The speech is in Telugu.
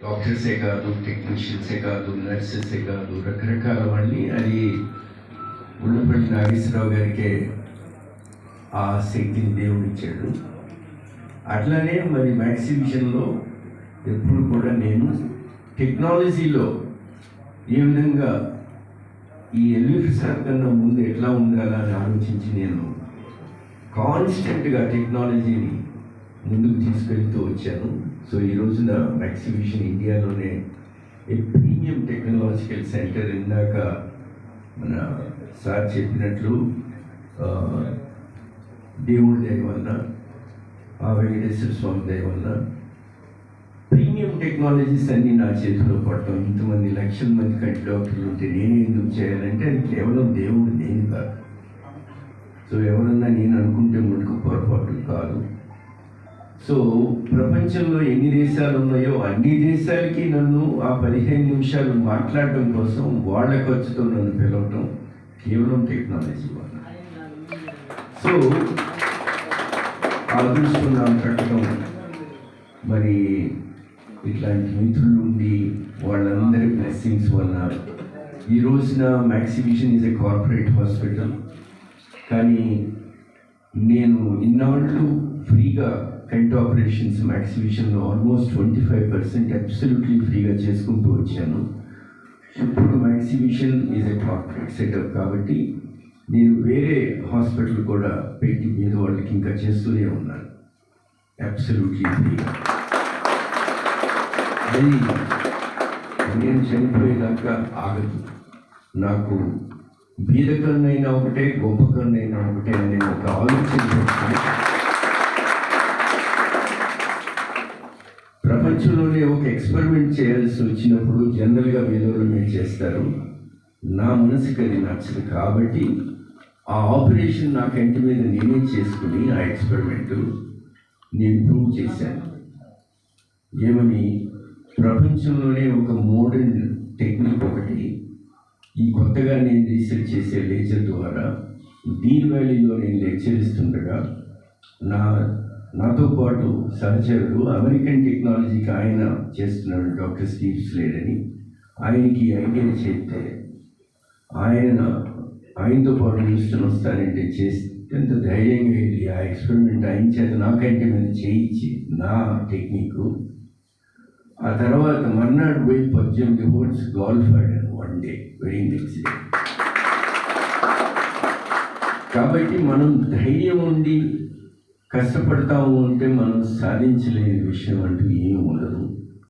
డాక్టర్సే కాదు, టెక్నీషియన్సే కాదు, నర్సెసే కాదు, రకరకాల వాళ్ళని అది ఉళ్ళపల్లి నాగేశ్వరరావు గారికే ఆ శక్తిని దేవుడు ఇచ్చాడు. అట్లానే మరి మ్యాక్స్ విషన్లో ఎప్పుడు కూడా నేను టెక్నాలజీలో ఏ విధంగా ఈ ఎల్విఫిసార్ కన్నా ముందు ఎట్లా ఉండాలా అని ఆలోచించి నేను కాన్స్టెంట్గా టెక్నాలజీని ముందుకు తీసుకెళ్తూ వచ్చాను. సో ఈ రోజున మ్యాక్స్ విషన్ ఇండియాలోనే ప్రీమియం టెక్నాలజికల్ సెంటర్. ఇందాక మన సార్ చెప్పినట్లు దేవుడి దయ వల్ల, ఆ వెంకటేశ్వర స్వామి దయ వల్ల ప్రీమియం టెక్నాలజీస్ అన్నీ నా చేతిలో పడతాం. ఇంతమంది లక్షల మంది కంటి డాక్టర్లు ఉంటే నేనే ఎందుకు చేయాలంటే అది కేవలం దేవుడు, నేను కాదు. సో ఎవరన్నా నేను అనుకుంటే మటుకు పొరపాటు కాదు. సో ప్రపంచంలో ఎన్ని దేశాలు ఉన్నాయో అన్ని దేశాలకి నన్ను ఆ 15 నిమిషాలు మాట్లాడడం కోసం వాళ్ళ ఖర్చుతో నన్ను పిలవటం కేవలం టెక్నాలజీ వల్ల. సో అదృష్టం నాకు కట్టడం, మరి ఇట్లాంటి మిత్రులు ఉండి వాళ్ళందరి బ్లెస్సింగ్స్ వల్ల ఈ రోజున max vision is a corporate hospital. కానీ నేను ఇన్నాళ్ళు ఫ్రీగా కంటి ఆపరేషన్స్ మ్యాక్స్ విషన్లో ఆల్మోస్ట్ 25% అబ్సల్యూట్లీ ఫ్రీగా చేసుకుంటూ వచ్చాను. ఇప్పుడు max vision is a corporate setup కాబట్టి నేను వేరే హాస్పిటల్ కూడా పెట్టి మీద వాళ్ళకి ఇంకా చేస్తూనే ఉన్నాను అబ్సల్యూట్లీ ఫ్రీగా. అది నేను చనిపోయేదాకా ఆగదు. నాకు బీదకన్నైనా ఒకటే, గొప్పకన్నైనా ఒకటే అనే ఒక ఆలోచన. ప్రపంచంలోనే ఒక ఎక్స్పెరిమెంట్ చేయాల్సి వచ్చినప్పుడు జనరల్గా గవర్నమెంట్ చేస్తారు. నా మనసుకి అది నచ్చదు కాబట్టి ఆ ఆపరేషన్ నా కంటి మీద నేనే చేసుకుని ఆ ఎక్స్పెరిమెంట్ నేను ప్రూవ్ చేశాను. ఏమని, ప్రపంచంలోనే ఒక మోడర్న్ టెక్నిక్ ఒకటి, ఈ కొత్తగా నేను రీసెర్చ్ చేసే లేజర్ ద్వారా డీన్ వ్యాలీలో నేను లెక్చర్ ఇస్తుండగా నాతో పాటు సహచరుడు అమెరికన్ టెక్నాలజీకి ఆయన చేస్తున్నాడు, డాక్టర్ స్టీవ్ స్లేడ్ అని. ఆయనకి ఐడియా చెప్తే ఆయనతో పాటు చూసుకొని వస్తానంటే ఎంత ధైర్యంగా వెళ్ళి ఆ ఎక్స్పెరిమెంట్ ఆయన చేత నాకంటే మీద చేయించి నా టెక్నిక్. ఆ తర్వాత మర్నాడు పోయి 18 హోల్స్ గోల్ఫ్ ఆడాను one day, very next day. కాబట్టి మనం ధైర్యం ఉండి కష్టపడతాము అంటే మనం సాధించలేని విషయం అంటూ ఏమీ ఉండదు.